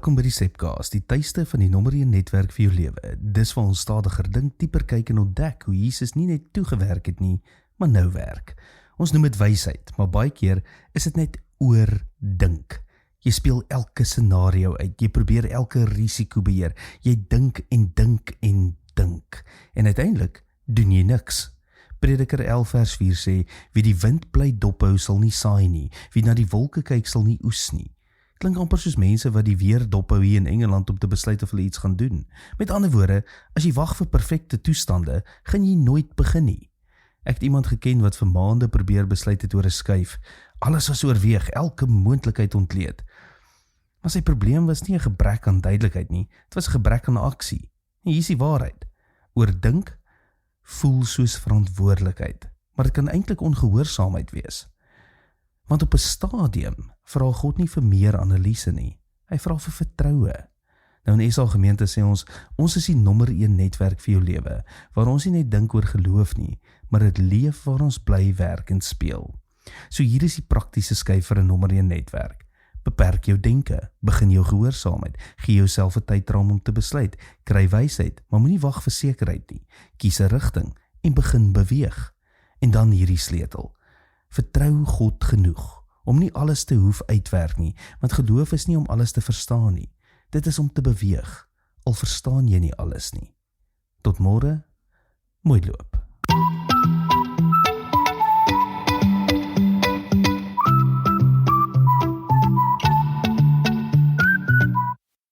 Welkom by die Sepcast, die tuiste van die nommer 1 netwerk vir jou lewe. Dis waar ons stadiger dink, dieper kyk en ontdek hoe Jesus nie net toegewerk het nie, maar nou werk. Ons noem dit wysheid, maar baie keer is dit net oordink. Jy speel elke scenario uit, jy probeer elke risiko beheer, jy dink en dink en dink. En uiteindelik doen jy niks. Prediker 11 vers 4 sê, wie die wind bly dophou sal nie saai nie, wie na die wolke kyk sal nie oes nie. Klink amper soos mense wat die weer dophou hier in Engeland om te besluit of hulle iets gaan doen. Met ander woorde, as jy wag vir perfekte toestande, gaan jy nooit begin nie. Ek het iemand geken wat vir maande probeer besluit het oor 'n skuif. Alles was oorweeg, elke moontlikheid ontleed. Maar sy probleem was nie 'n gebrek aan duidelikheid nie, dit was 'n gebrek aan aksie. En hier is die waarheid. Oordink voel soos verantwoordelikheid, maar dit kan eintlik ongehoorsaamheid wees. Want op 'n stadium vra God nie vir meer analise nie, hy vra vir vertroue. Nou in SA gemeente sê ons is die nommer 1 netwerk vir jou lewe, waar ons nie net dink oor geloof nie, maar dit leef waar ons bly werk en speel. So hier is die praktiese skuif vir 'n nommer 1 netwerk. Beperk jou denke, begin jou gehoorsaamheid, gee jouself 'n tydraam om te besluit, kry wysheid, maar moenie wag vir sekerheid nie, kies 'n rigting en begin beweeg. En dan hierdie sleutel, vertrou God genoeg, om nie alles te hoef uitwerk nie, want geloof is nie om alles te verstaan nie, dit is om te beweeg, al verstaan jy nie alles nie. Tot môre, mooi loop.